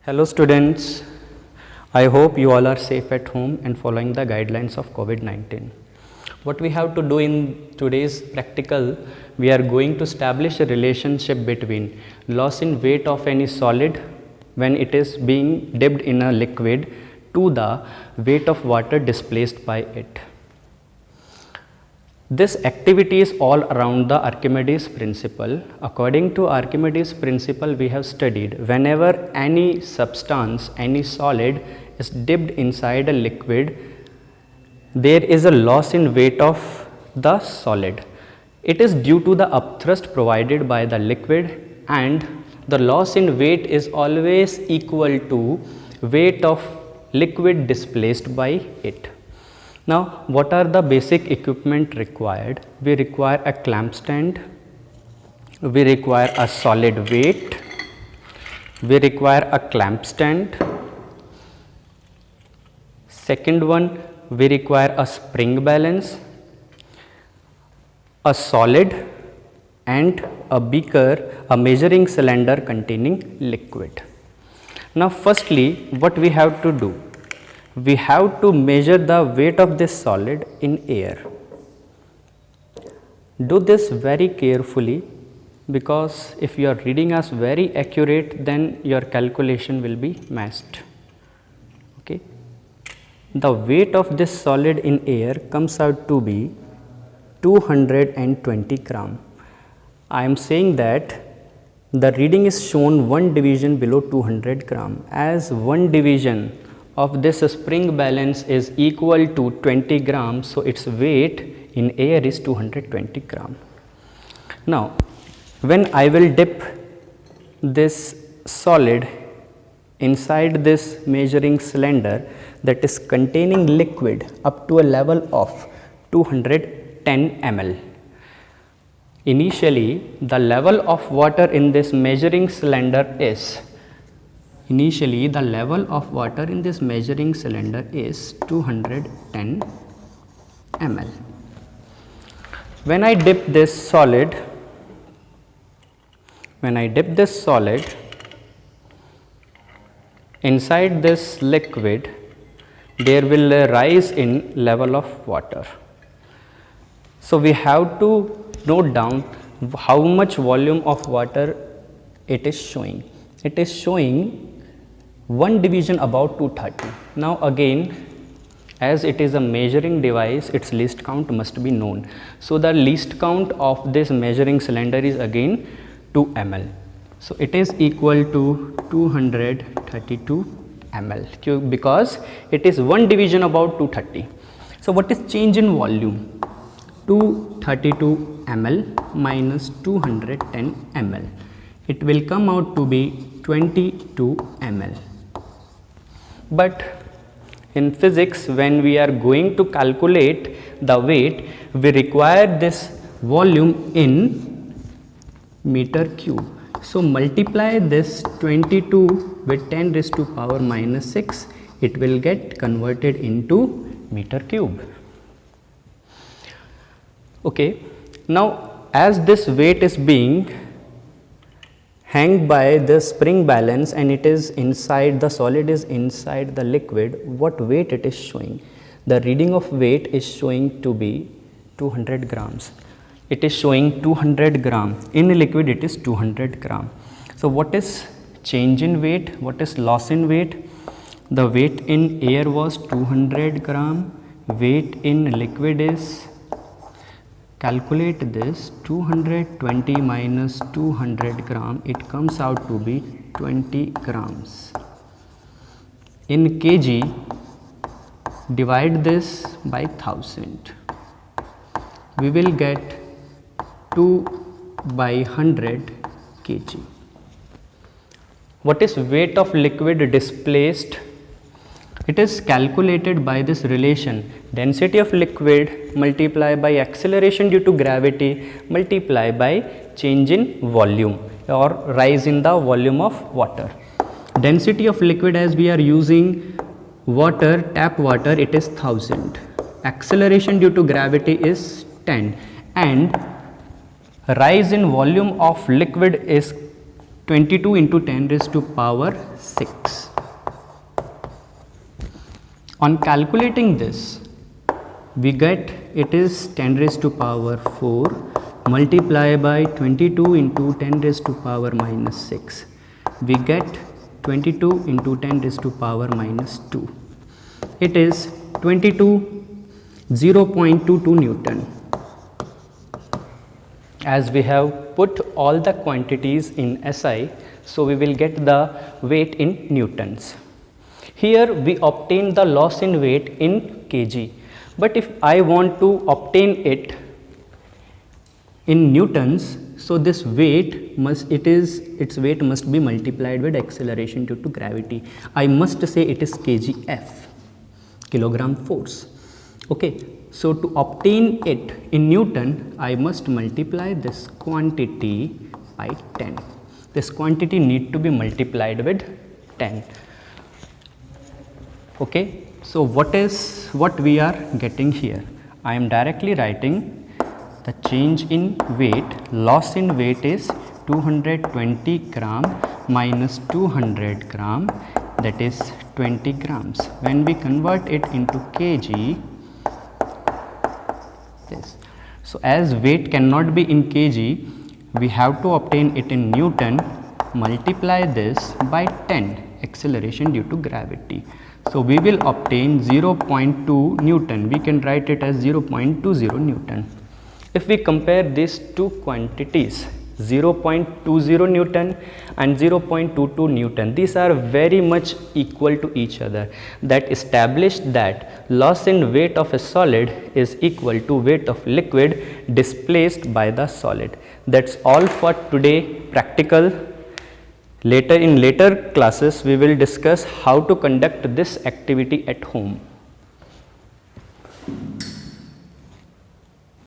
Hello students, I hope you all are safe at home and following the guidelines of COVID-19. What we have to do in today's practical, we are going to establish a relationship between loss in weight of any solid when it is being dipped in a liquid to the weight of water displaced by it. This activity is all around the Archimedes principle. According to Archimedes principle, we have studied whenever any substance, any solid is dipped inside a liquid, there is a loss in weight of the solid. It is due to the upthrust provided by the liquid, and the loss in weight is always equal to weight of liquid displaced by it. Now, what are the basic equipment required? We require a clamp stand, we require a solid weight, we require a clamp stand. Second one, we require a spring balance, a solid and a beaker, a measuring cylinder containing liquid. Now, firstly, what we have to do? We have to measure the weight of this solid in air. Do this very carefully, because if you are reading as very accurate, then your calculation will be messed. Okay. The weight of this solid in air comes out to be 220 gram. I am saying that the reading is shown one division below 200 gram, as one division of this spring balance is equal to 20 grams, so its weight in air is 220 gram. Now, when I will dip this solid inside this measuring cylinder that is containing liquid up to a level of 210 ml. Initially, the level of water in this measuring cylinder is 210 ml. When I dip this solid inside this liquid, there will rise in level of water. So we have to note down how much volume of water it is showing. It is showing one division about 230. Now again, as it is a measuring device, its least count must be known. So the least count of this measuring cylinder is again 2 ml. So it is equal to 232 ml because it is one division about 230. So what is change in volume? 232 ml minus 210 ml. It will come out to be 22 ml. But in physics, when we are going to calculate the weight, we require this volume in meter cube. So multiply this 22 with 10 raised to power minus 6, it will get converted into meter cube. Okay, now as this weight is being hanged by the spring balance and it is inside, the solid is inside the liquid, what weight it is showing? The reading of weight is showing to be 200 grams. It is showing 200 gram. In liquid it is 200 gram. So what is change in weight? What is loss in weight? The weight in air was 200 gram. Weight in liquid is, calculate this, 220 minus 200 gram, it comes out to be 20 grams. In kg, divide this by 1000. We will get 2 by 100 kg. What is weight of liquid displaced? It is calculated by this relation, density of liquid multiplied by acceleration due to gravity multiplied by change in volume or rise in the volume of water. Density of liquid, as we are using water, tap water, it is 1000. Acceleration due to gravity is 10, and rise in volume of liquid is 22 into 10 raised to power 6. On calculating this, we get it is 10 raised to power 4 multiplied by 22 into 10 raised to power minus 6. We get 22 into 10 raised to power minus 2. It is 0.22 Newton. As we have put all the quantities in SI, so we will get the weight in newtons. Here we obtain the loss in weight in kg, but if I want to obtain it in newtons, so this weight its weight must be multiplied with acceleration due to gravity. I must say it is kgf, kilogram force. Okay, so to obtain it in Newton, I must multiply this quantity by 10. This quantity need to be multiplied with 10. Okay, so what we are getting here? I am directly writing the change in weight, loss in weight is 220 gram minus 200 gram, that is 20 grams. When we convert it into kg, this. So as weight cannot be in kg, we have to obtain it in Newton, multiply this by 10, acceleration due to gravity. So we will obtain 0.2 Newton. We can write it as 0.20 Newton. If we compare these two quantities, 0.20 Newton and 0.22 Newton, these are very much equal to each other. That established that loss in weight of a solid is equal to weight of liquid displaced by the solid. That's all for today practical. In later classes we will discuss how to conduct this activity at home.